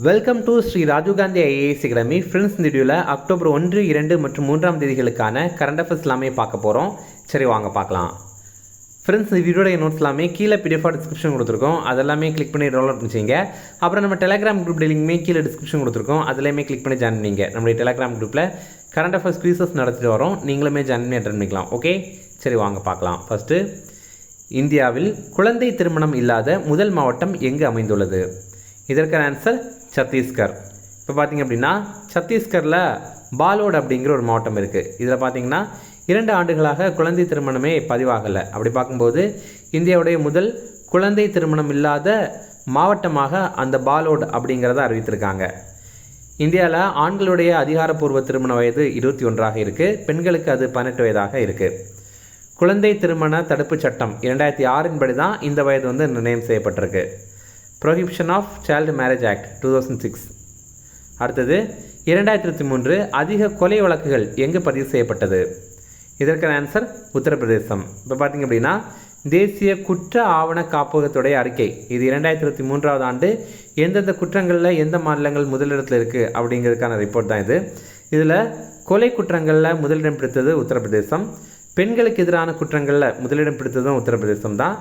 Welcome to Shri Rajiv Gandhi IAS academy. Friends, இந்த வீடியோவில் October 1, 2 மற்றும் 3 தேதிகளுக்கான கரண்ட் அஃபேர்ஸ் எல்லாமே பார்க்க போகிறோம். சரி, வாங்க பார்க்கலாம். ஃப்ரெண்ட்ஸ், இந்த வீடியோட நோட்ஸ் எல்லாமே கீழே PDF டிஸ்கிரிப்ஷன் கொடுத்துருக்கோம். அதெல்லாமே கிளிக் பண்ணி டவுன்லோட் பண்ணிச்சிங்க. அப்புறம் நம்ம டெலிகிராம் குரூப் லிங்க்மே கீழே டிஸ்கிரிப்ஷன் கொடுத்துருக்கோம். அதிலேயுமே கிளிக் பண்ணி ஜாயின் பண்ணிங்க. நம்மளுடைய டெலிகிராம் குரூப்பில் கரண்ட் அஃபேர்ஸ் குவிசஸ் நடத்திட்டு வரோம். நீங்களுமே ஜாயின் பண்ணி அட்டெண்ட் பண்ணிக்கலாம். ஓகே, சரி வாங்க பார்க்கலாம். ஃபஸ்ட்டு, இந்தியாவில் குழந்தை திருமணம் இல்லாத முதல் மாவட்டம் எங்கு அமைந்துள்ளது? இதற்கான ஆன்சர் சத்தீஸ்கர். இப்போ பார்த்தீங்க அப்படின்னா சத்தீஸ்கரில் பாலோட் அப்படிங்கிற ஒரு மாவட்டம் இருக்குது. இதில் பார்த்தீங்கன்னா 2 ஆண்டுகளாக குழந்தை திருமணமே பதிவாகலை. அப்படி பார்க்கும்போது இந்தியாவுடைய முதல் குழந்தை திருமணம் இல்லாத மாவட்டமாக அந்த பாலோட் அப்படிங்கிறத அறிவித்திருக்காங்க. இந்தியாவில் ஆண்களுடைய அதிகாரப்பூர்வ திருமண வயது 21ஆக இருக்குது. பெண்களுக்கு அது 18 வயதாக இருக்குது. குழந்தை திருமண தடுப்பு சட்டம் 2006 படி தான் இந்த வயது நிர்ணயம் செய்யப்பட்டிருக்கு. Prohibition of child marriage act 2006. அடுத்தது, 2023 அதிக கொலை வழக்குகள் எங்கு பதிவு செய்யப்பட்டது? இதற்கான ஆன்சர் உத்தரப்பிரதேசம். இப்போ பார்த்தீங்க அப்படின்னா தேசிய குற்ற ஆவண காப்பகத்துடைய அறிக்கை இது 2023 ஆண்டு எந்தெந்த குற்றங்களில் எந்த மாநிலங்கள் முதலிடத்தில் இருக்குது அப்படிங்கிறதுக்கான ரிப்போர்ட் தான் இது. இதில் கொலை குற்றங்களில் முதலிடம் பிடித்தது உத்தரப்பிரதேசம். பெண்களுக்கு எதிரான குற்றங்களில் முதலிடம் பிடித்ததும் உத்தரப்பிரதேசம் தான்.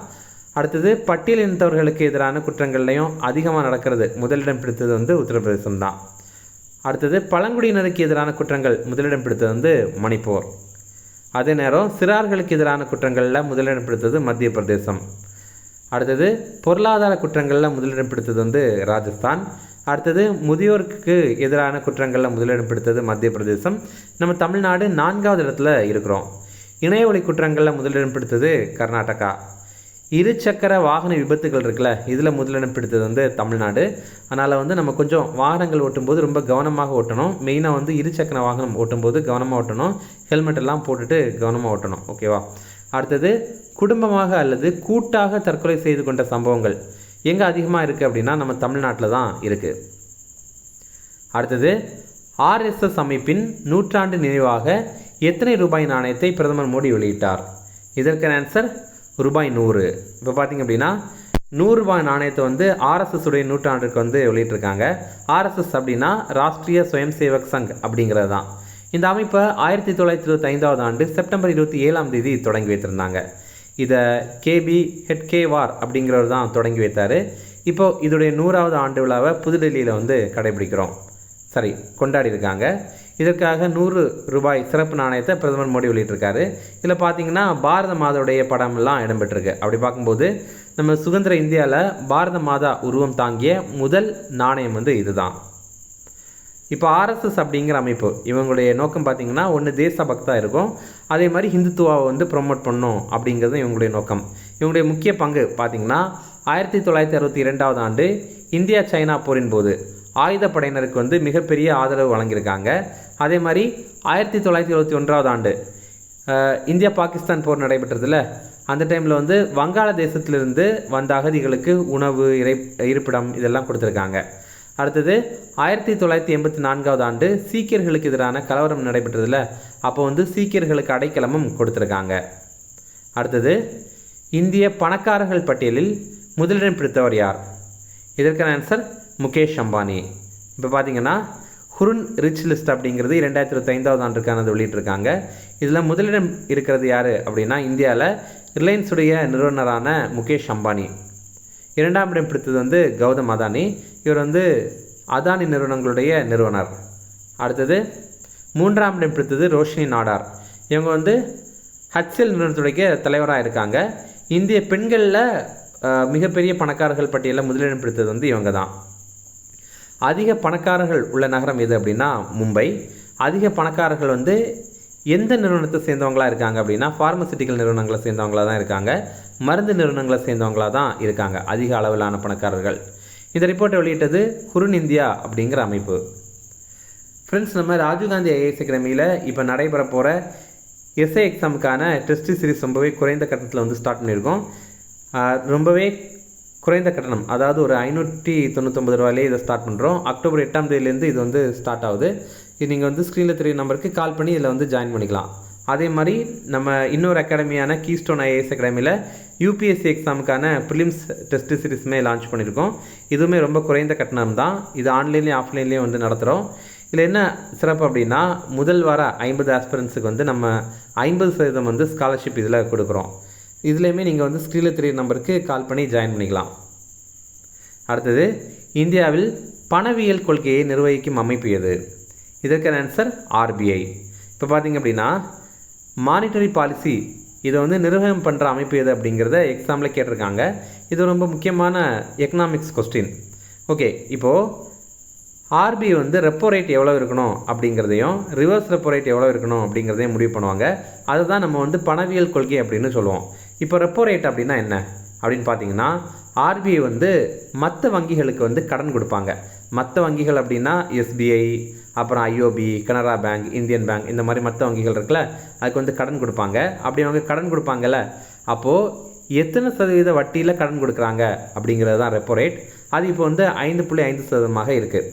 அடுத்தது, பட்டியலினத்தவர்களுக்கு எதிரான குற்றங்கள்லையும் அதிகமாக நடக்கிறது முதலிடம் பிடித்தது உத்தரப்பிரதேசம் தான். அடுத்தது, பழங்குடியினருக்கு எதிரான குற்றங்கள் முதலிடம் பிடித்தது மணிப்பூர். அதே நேரம் சிறார்களுக்கு எதிரான குற்றங்களில் முதலிடம் பிடித்தது மத்திய பிரதேசம். அடுத்தது, பொருளாதார குற்றங்களில் முதலிடம் பிடித்தது ராஜஸ்தான். அடுத்தது, முதியோருக்கு எதிரான குற்றங்களில் முதலிடம் பிடித்தது மத்திய பிரதேசம். நம்ம தமிழ்நாடு 4வது இடத்துல இருக்கிறோம். இணையவழி குற்றங்களில் முதலிடம் பிடித்தது கர்நாடகா. இருசக்கர வாகன விபத்துகள் இருக்குல்ல, இதில் முதலிடம் பிடித்தது தமிழ்நாடு. அதனால் நம்ம கொஞ்சம் வாகனங்கள் ஓட்டும்போது ரொம்ப கவனமாக ஓட்டணும். மெயினாக இருசக்கர வாகனம் ஓட்டும்போது கவனமாக ஓட்டணும். ஹெல்மெட் எல்லாம் போட்டுட்டு கவனமாக ஓட்டணும். ஓகேவா? அடுத்தது, குடும்பமாக அல்லது கூட்டாக தற்கொலை செய்து கொண்ட சம்பவங்கள் எங்கே அதிகமாக இருக்குது அப்படின்னா நம்ம தமிழ்நாட்டில் தான் இருக்குது. அடுத்தது, RSS அமைப்பின் 100 நினைவாக எத்தனை ரூபாய் நாணயத்தை பிரதமர் மோடி வெளியிட்டார்? இதற்கான ஆன்சர் ரூபாய் 100. இப்போ பார்த்தீங்க அப்படின்னா 100 ரூபாய் நாணயத்தை RSS உடைய 100 வெளியிட்டிருக்காங்க. RSS அப்படின்னா ராஷ்ட்ரிய ஸ்வயம் சேவக் சங் அப்படிங்கிறது தான். இந்த அமைப்பை 1925 ஆண்டு செப்டம்பர் 27 தொடங்கி வைத்திருந்தாங்க. இதை KB ஹெட்கேவார் அப்படிங்கிறவர் தான் தொடங்கி வைத்தார். இப்போ இதோடைய 100வது ஆண்டு விழாவை புதுடெல்லியில் கடைபிடிக்கிறோம். சரி, கொண்டாடி இருக்காங்க. இதற்காக 100 ரூபாய் சிறப்பு நாணயத்தை பிரதமர் மோடி வெளியிட்டிருக்காரு. இதில் பார்த்தீங்கன்னா பாரத மாதாவுடைய படமெல்லாம் இடம்பெற்றிருக்கு. அப்படி பார்க்கும்போது நம்ம சுதந்திர இந்தியாவில் பாரத மாதா உருவம் தாங்கிய முதல் நாணயம் இதுதான். இப்போ RSS அப்படிங்கிற அமைப்பு இவங்களுடைய நோக்கம் பார்த்தீங்கன்னா ஒன்று தேசபக்தாக இருக்கும், அதே மாதிரி ஹிந்துத்துவாவை ப்ரொமோட் பண்ணணும் அப்படிங்கிறது இவங்களுடைய நோக்கம். இவங்களுடைய முக்கிய பங்கு பார்த்தீங்கன்னா 1962 ஆண்டு இந்தியா சைனா போரின் போது ஆயுதப்படையினருக்கு மிகப்பெரிய ஆதரவு வழங்கியிருக்காங்க. அதே மாதிரி 1971 ஆண்டு இந்தியா பாகிஸ்தான் போர் நடைபெற்றதில் அந்த டைமில் வங்காளதேசத்திலிருந்து வந்த அகதிகளுக்கு உணவு, இருப்பிடம் இதெல்லாம் கொடுத்துருக்காங்க. அடுத்தது, 1984 ஆண்டு சீக்கியர்களுக்கு எதிரான கலவரம் நடைபெற்றதில் அப்போ சீக்கியர்களுக்கு அடைக்கலமும் கொடுத்துருக்காங்க. அடுத்தது, இந்திய பணக்காரர்கள் பட்டியலில் முதலிடம் பிடித்தவர் யார்? இதற்கான ஆன்சர் முகேஷ் அம்பானி. இப்போ பார்த்தீங்கன்னா ஹுருன் ரிச் லிஸ்ட் அப்படிங்கிறது 2025 ஆண்டுக்கானது வெளியிட்டிருக்காங்க. இதில் முதலிடம் இருக்கிறது யார் அப்படின்னா இந்தியாவில் ரிலையன்ஸுடைய நிறுவனரான முகேஷ் அம்பானி. 2ஆம் இடம் பிடித்தது கௌதம் அதானி. இவர் அதானி நிறுவனங்களுடைய நிறுவனர். அடுத்தது, 3ஆம் இடம் பிடித்தது ரோஷினி நாடார். இவங்க HCL நிறுவனத்துடைய தலைவராக இருக்காங்க. இந்திய பெண்களில் மிகப்பெரிய பணக்காரர்கள் பட்டியலில் முதலிடம் பிடித்தது இவங்க தான். அதிக பணக்காரர்கள் உள்ள நகரம் எது அப்படின்னா மும்பை. அதிக பணக்காரர்கள் எந்த நிறுவனத்தை சேர்ந்தவங்களாக இருக்காங்க அப்படின்னா ஃபார்மசிட்டிக்கல் நிறுவனங்களை சேர்ந்தவங்களாக தான் இருக்காங்க. மருந்து நிறுவனங்களை சேர்ந்தவங்களாக தான் இருக்காங்க அதிக அளவிலான பணக்காரர்கள். இந்த ரிப்போர்ட்டை வெளியிட்டது ஹுருன் இந்தியா அப்படிங்கிற அமைப்பு. ஃப்ரெண்ட்ஸ், நம்ம ராஜீவ்காந்தி ஐஏஎஸ் அகாடமியில் இப்போ நடைபெற போகிற எஸ்ஐ எக்ஸாமுக்கான டெஸ்ட் சீரிஸ் ரொம்பவே குறைந்த கட்டணத்தில் ஸ்டார்ட் பண்ணியிருக்கோம். ரொம்பவே குறைந்த கட்டணம், அதாவது ஒரு 599 ரூபாயிலே இதை ஸ்டார்ட் பண்ணுறோம். அக்டோபர் 8 இது ஸ்டார்ட் ஆகுது. இது நீங்கள் ஸ்க்ரீனில் தெரிய நம்பருக்கு கால் பண்ணி இதில் ஜாயின் பண்ணிக்கலாம். அதே மாதிரி நம்ம இன்னொரு அகாடமியான கீஸ்டோன் ஐஏஎஸ் அகாடமியில் யூபிஎஸ்சி எக்ஸாமுக்கான ப்ரிலிம்ஸ் டெஸ்ட் சீரிஸுமே லான்ச் பண்ணியிருக்கோம். இதுவுமே ரொம்ப குறைந்த கட்டணம் தான். இது ஆன்லைன்லேயும் ஆஃப்லைன்லேயும் வந்து நடத்துகிறோம். இதில் என்ன சிறப்பு அப்படின்னா முதல் வார 50 ஆஸ்பிரன்ஸுக்கு வந்து நம்ம 50% வந்து ஸ்காலர்ஷிப் இதில் கொடுக்குறோம். இதுலேயுமே நீங்கள் வந்து ஸ்க்ரீனில் தெரிய நம்பருக்கு கால் பண்ணி ஜாயின் பண்ணிக்கலாம். அடுத்தது, இந்தியாவில் பணவியல் கொள்கையை நிர்வகிக்கும் அமைப்பு எது? இதற்கான ஆன்சர் ஆர்பிஐ. இப்போ பார்த்திங்க அப்படின்னா மானிட்டரி பாலிசி இதை வந்து நிர்வாகம் பண்ணுற அமைப்பு எது அப்படிங்கிறத எக்ஸாமில் கேட்டிருக்காங்க. இது ரொம்ப முக்கியமான எக்கனாமிக்ஸ் கொஸ்டின். ஓகே, இப்போது ஆர்பிஐ வந்து ரெப்போ ரேட் எவ்வளோ இருக்கணும் அப்படிங்கிறதையும் ரிவர்ஸ் ரெப்போ ரேட் எவ்வளோ இருக்கணும் அப்படிங்கிறதையும் முடிவு பண்ணுவாங்க. அதுதான் நம்ம வந்து பணவியல் கொள்கை அப்படின்னு சொல்லுவோம். இப்போ ரெப்போ ரேட் அப்படின்னா என்ன அப்படின்னு பார்த்தீங்கன்னா ஆர்பிஐ வந்து மற்ற வங்கிகளுக்கு வந்து கடன் கொடுப்பாங்க. மற்ற வங்கிகள் அப்படின்னா எஸ்பிஐ, அப்புறம் IOB, Canara bank, Indian bank, இந்த மாதிரி மற்ற வங்கிகள் இருக்குல்ல, அதுக்கு வந்து கடன் கொடுப்பாங்க. அப்படி அவங்க கடன் கொடுப்பாங்கல்ல, அப்போது எத்தனை சதவீத வட்டியில் கடன் கொடுக்குறாங்க அப்படிங்கிறது தான் ரெப்போ ரேட். அது இப்போ வந்து 5.5% இருக்குது.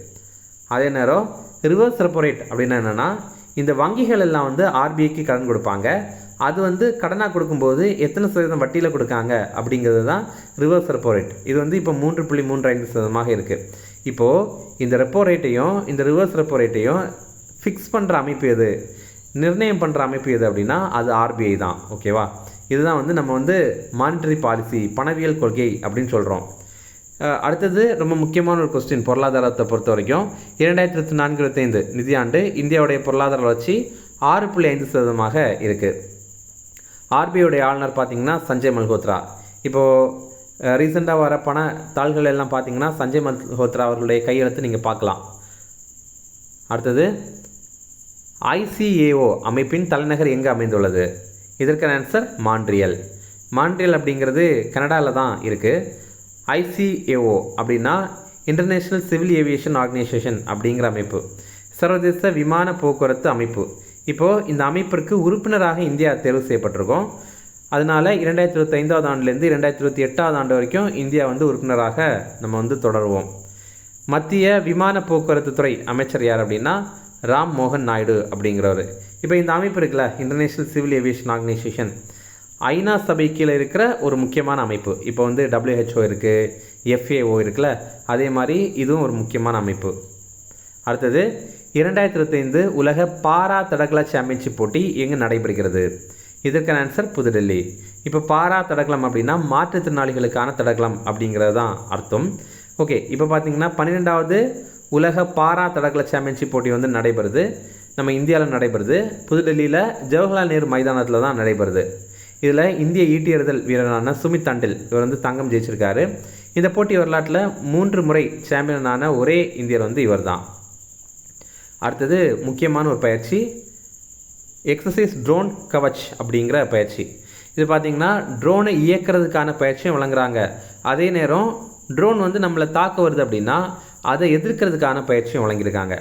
அதே நேரம் ரிவர்ஸ் ரெப்போ ரேட் அப்படின்னா என்னென்னா இந்த வங்கிகள் எல்லாம் வந்து ஆர்பிஐக்கு கடன் கொடுப்பாங்க. அது வந்து கடனாக கொடுக்கும்போது எத்தனை சதவீதம் வட்டியில் கொடுக்காங்க அப்படிங்கிறது தான் ரிவர்ஸ் ரெப்போ ரேட். இது வந்து இப்போ 3.35% இருக்குது. இப்போது இந்த ரெப்போ ரேட்டையும் இந்த ரிவர்ஸ் ரெப்போ ரேட்டையும் ஃபிக்ஸ் பண்ணுற அமைப்பு எது, நிர்ணயம் பண்ணுற அமைப்பு எது அப்படின்னா அது ஆர்பிஐ தான். ஓகேவா? இதுதான் வந்து நம்ம வந்து மானிட்டரி பாலிசி, பணவியல் கொள்கை அப்படின்னு சொல்கிறோம். அடுத்தது ரொம்ப முக்கியமான ஒரு கொஸ்டின் பொருளாதாரத்தை பொறுத்த வரைக்கும் 2024-25 நிதியாண்டு இந்தியாவுடைய பொருளாதார வளர்ச்சி 6.5% இருக்குது. ஆர்பிஐடைய ஆளுநர் பார்த்திங்கன்னா சஞ்சய் மல்ஹோத்ரா. இப்போது ரீசெண்டாக வர பண தாள்கள் எல்லாம் பார்த்திங்கன்னா சஞ்சய் மல்ஹோத்ரா அவர்களுடைய கையெழுத்து நீங்கள் பார்க்கலாம். அடுத்தது, ஐசிஏஓ அமைப்பின் தலைநகர் எங்கே அமைந்துள்ளது? இதற்கான ஆன்சர் மான்ட்ரியல். மான்ட்ரியல் அப்படிங்கிறது கனடாவில் தான் இருக்குது. ஐசிஏஓ அப்படின்னா இன்டர்நேஷ்னல் சிவில் ஏவியேஷன் ஆர்கனைசேஷன் அப்படிங்கிற அமைப்பு, சர்வதேச விமான போக்குவரத்து அமைப்பு. இப்போது இந்த அமைப்பிற்கு உறுப்பினராக இந்தியா தேர்வு செய்யப்பட்டிருக்கோம். அதனால் 2025 ஆண்டுலேருந்து 2028 ஆண்டு வரைக்கும் இந்தியா வந்து உறுப்பினராக நம்ம வந்து தொடருவோம். மத்திய விமான போக்குவரத்து துறை அமைச்சர் யார் அப்படின்னா ராம் மோகன் நாயுடு அப்படிங்கிறவர். இப்போ இந்த அமைப்பு இருக்குல்ல, இன்டர்நேஷ்னல் சிவில் ஏவியேஷன் ஆர்கனைசேஷன், ஐநா சபை கீழே இருக்கிற ஒரு முக்கியமான அமைப்பு. இப்போ வந்து WHO இருக்குது, FAO இருக்குல்ல, அதே மாதிரி இதுவும் ஒரு முக்கியமான அமைப்பு. அடுத்தது, 2025 உலக பாரா தடகள சாம்பியன்ஷிப் போட்டி எங்கே நடைபெறுகிறது? இதற்கான ஆன்சர் புதுடெல்லி. இப்போ பாரா தடகளம் அப்படின்னா மாற்றுத்திறனாளிகளுக்கான தடகளம் அப்படிங்கிறது தான் அர்த்தம். ஓகே, இப்போ பார்த்தீங்கன்னா 12வது உலக பாரா தடகள சாம்பியன்ஷிப் போட்டி வந்து நடைபெறுது. நம்ம இந்தியாவில் நடைபெறுது. புதுடெல்லியில் ஜவஹர்லால் நேரு மைதானத்தில் தான் நடைபெறுது. இதில் இந்திய ஈட்டி எறிதல் வீரரான சுமித் தண்டில் இவர் வந்து தங்கம் ஜெயிச்சிருக்காரு. இந்த போட்டி வரலாற்றில் 3 முறை சாம்பியனான ஒரே இந்தியர் வந்து இவர் தான். அடுத்தது முக்கியமான ஒரு பயிற்சி, எக்ஸசைஸ் ட்ரோன் கவச் அப்படிங்கிற பயிற்சி. இது பார்த்திங்கன்னா ட்ரோனை இயக்கிறதுக்கான பயிற்சியும் வழங்குறாங்க. அதே நேரம் ட்ரோன் வந்து நம்மளை தாக்க வருது அப்படின்னா அதை எதிர்க்கிறதுக்கான பயிற்சியும் வழங்கியிருக்காங்க.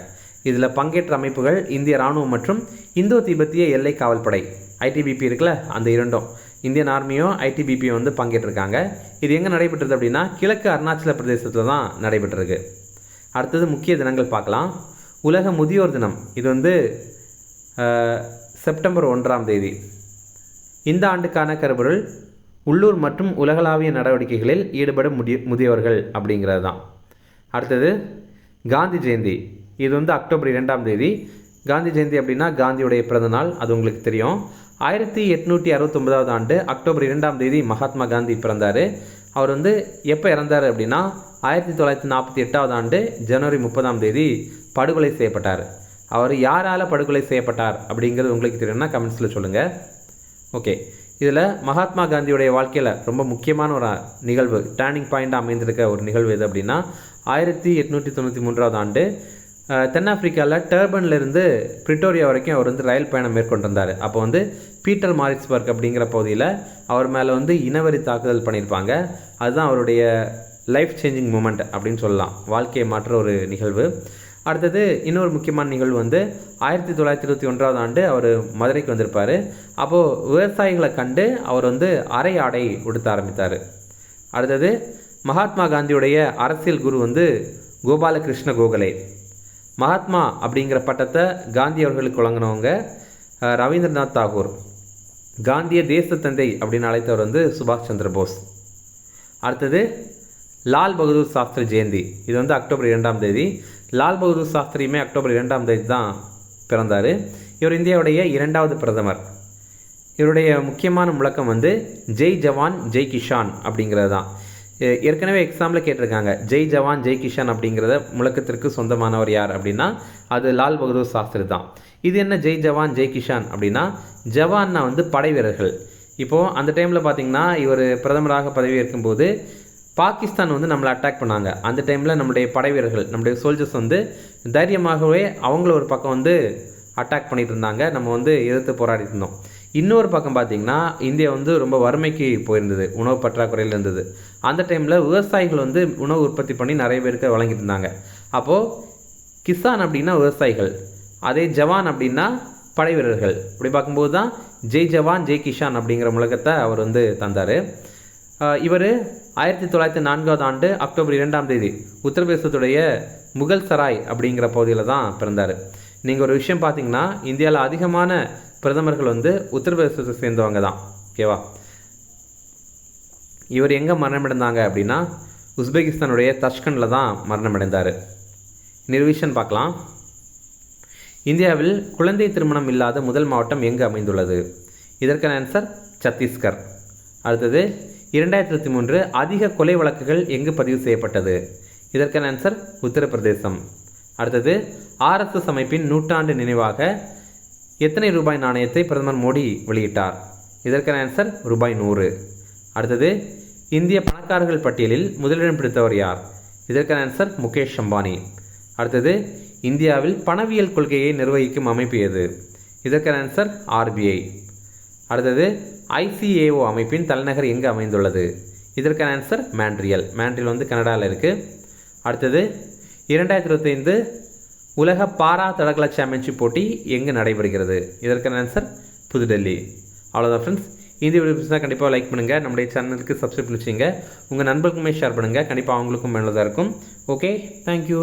இதில் பங்கேற்ற அமைப்புகள் இந்திய இராணுவம் மற்றும் இந்தோ திபெத்திய எல்லை காவல்படை ITBP இருக்குல்ல, அந்த இரண்டும் இந்தியன் ஆர்மியும் ITBPயும் வந்து பங்கேற்றிருக்காங்க. இது எங்கே நடைபெற்றது அப்படின்னா கிழக்கு அருணாச்சல பிரதேசத்தில் தான் நடைபெற்றிருக்கு. அடுத்தது முக்கிய தினங்கள் பார்க்கலாம். உலக முதியோர் தினம், இது வந்து செப்டம்பர் 1 இந்த ஆண்டுக்கான கருப்பொருள் உள்ளூர் மற்றும் உலகளாவிய நடவடிக்கைகளில் ஈடுபடும் முதியோர்கள் அப்படிங்கிறது தான். அடுத்தது காந்தி ஜெயந்தி, இது வந்து அக்டோபர் 2 காந்தி ஜெயந்தி அப்படின்னா காந்தியுடைய பிறந்தநாள், அது உங்களுக்கு தெரியும். 1869 ஆண்டு அக்டோபர் 2 மகாத்மா காந்தி பிறந்தார். அவர் வந்து எப்போ இறந்தார் அப்படின்னா 1948 ஆண்டு ஜனவரி 30 படுகொலை செய்யப்பட்டார். அவர் யாரால் படுகொலை செய்யப்பட்டார் அப்படிங்கிறது உங்களுக்கு தெரியும்னா கமெண்ட்ஸில் சொல்லுங்கள். ஓகே, இதில் மகாத்மா காந்தியுடைய வாழ்க்கையில் ரொம்ப முக்கியமான ஒரு நிகழ்வு, டேர்னிங் பாயிண்ட் அமைந்திருக்க ஒரு நிகழ்வு எது அப்படின்னா 1893 ஆண்டு தென்னாப்பிரிக்காவில் டர்பன்லேருந்து பிரிட்டோரியா வரைக்கும் அவர் வந்து ரயில் பயணம் மேற்கொண்டிருந்தார். அப்போ வந்து பீட்டர் மாரிட்ஸ்பர்க் அப்படிங்கிற பகுதியில் அவர் மேலே வந்து இனவரி தாக்குதல் பண்ணியிருப்பாங்க. அதுதான் அவருடைய லைஃப் சேஞ்சிங் மூமெண்ட் அப்படின்னு சொல்லலாம், வாழ்க்கையை மாற்ற ஒரு நிகழ்வு. அடுத்தது இன்னொரு முக்கியமான நிகழ்வு வந்து 1921 ஆண்டு அவர் மதுரைக்கு வந்திருப்பார். அப்போது விவசாயிகளை கண்டு அவர் வந்து அரை ஆடை உடுத்த ஆரம்பித்தார். அடுத்தது மகாத்மா காந்தியுடைய அரசியல் குரு வந்து கோபாலகிருஷ்ண கோகலே. மகாத்மா அப்படிங்கிற பட்டத்தை காந்தி அவர்களுக்கு வழங்கினவங்க. ரவீந்திரநாத் தாகூர். காந்திய தேச தந்தை அப்படின்னு அழைத்தவர் வந்து சுபாஷ் சந்திர போஸ். அடுத்தது லால் பகதூர் சாஸ்திரி ஜெயந்தி. இது வந்து அக்டோபர் 2ஆம் தேதி. லால் பகதூர் சாஸ்திரியுமே அக்டோபர் 2ஆம் தேதி தான் பிறந்தார். இவர் இந்தியாவுடைய 2வது பிரதமர். இவருடைய முக்கியமான முழக்கம் வந்து ஜெய் ஜவான் ஜெய் கிஷான் அப்படிங்கிறது தான். ஏற்கனவே எக்ஸாமில் கேட்டிருக்காங்க, ஜெய் ஜவான் ஜெய் கிஷான் அப்படிங்கிறத முழக்கத்திற்கு சொந்தமானவர் யார் அப்படின்னா அது லால் பகதூர் சாஸ்திரி தான். இது என்ன ஜெய் ஜவான் ஜெய் கிஷான் அப்படின்னா, ஜவான்னா வந்து படை வீரர்கள். இப்போது அந்த டைமில் பார்த்திங்கன்னா இவர் பிரதமராக பதவியேற்கும் போது பாகிஸ்தான் வந்து நம்மளை அட்டாக் பண்ணாங்க. அந்த டைமில் நம்முடைய படை வீரர்கள், நம்முடைய சோல்ஜர்ஸ் வந்து தைரியமாகவே அவங்கள ஒரு பக்கம் வந்து அட்டாக் பண்ணிட்டு இருந்தாங்க. நம்ம வந்து எதிர்த்து போராடிட்டு இருந்தோம். இன்னொரு பக்கம் பார்த்திங்கன்னா இந்தியா வந்து ரொம்ப வறுமைக்கு போயிருந்தது, உணவு பற்றாக்குறையில் இருந்தது. அந்த டைமில் விவசாயிகள் வந்து உணவு உற்பத்தி பண்ணி நிறைய பேருக்கு வழங்கிட்டு இருந்தாங்க. அப்போது கிசான் அப்படின்னா விவசாயிகள், அதே ஜவான் அப்படின்னா படை வீரர்கள். இப்படி பார்க்கும்போது தான் ஜெய் ஜவான் ஜெய் கிஷான் அப்படிங்கிற முழக்கத்தை அவர் வந்து தந்தார். இவர் 1904ஆம் ஆண்டு அக்டோபர் 2ஆம் தேதி உத்தரப்பிரதேசத்துடைய முகல் சராய் அப்படிங்கிற பகுதியில் தான் பிறந்தார். நீங்கள் ஒரு விஷயம் பார்த்தீங்கன்னா இந்தியாவில் அதிகமான பிரதமர்கள் வந்து உத்தரப்பிரதேசத்தை சேர்ந்தவங்க தான். ஓகேவா? இவர் எங்கே மரணமடைந்தாங்க அப்படின்னா உஸ்பெகிஸ்தானுடைய தஷ்கண்டில் தான் மரணமடைந்தார். இன்னொரு விஷயம் பார்க்கலாம். இந்தியாவில் குழந்தை திருமணம் இல்லாத முதல் மாவட்டம் எங்கு அமைந்துள்ளது? இதற்கான ஆன்சர் சத்தீஸ்கர். அடுத்தது 2023 அதிக கொலை வழக்குகள் எங்கு பதிவு செய்யப்பட்டது? இதற்கான ஆன்சர் உத்தரப்பிரதேசம். அடுத்தது RSS அமைப்பின் நூற்றாண்டு நினைவாக எத்தனை ரூபாய் நாணயத்தை பிரதமர் மோடி வெளியிட்டார்? இதற்கான ஆன்சர் ரூபாய் 100. அடுத்தது இந்திய பணக்காரர்கள் பட்டியலில் முதலிடம் பிடித்தவர் யார்? இதற்கான ஆன்சர் முகேஷ் அம்பானி. அடுத்தது இந்தியாவில் பணவியல் கொள்கையை நிர்வகிக்கும் அமைப்பு எது? இதற்கான ஆன்சர் RBI. அடுத்தது ICAO அமைப்பின் தலைநகர் எங்கு அமைந்துள்ளது? இதற்கான ஆன்சர் மான்ட்ரியல். மான்ட்ரியல் வந்து கனடாவில் இருக்குது. அடுத்தது 2025 உலக பாரா தடகள சாம்பியன்ஷிப் போட்டி எங்கு நடைபெறுகிறது? இதற்கான ஆன்சர் புதுடெல்லி. அவ்வளோதான் ஃப்ரெண்ட்ஸ். இந்த வீடியோ பிடிச்சா கண்டிப்பாக லைக் பண்ணுங்கள், நம்முடைய சேனலுக்கு சப்ஸ்கிரைப் பண்ணி வச்சுங்க, உங்கள் நண்பர்களுக்குமே ஷேர் பண்ணுங்கள், கண்டிப்பாக அவங்களுக்கும் மேலதாக இருக்கும். Okay, thank you.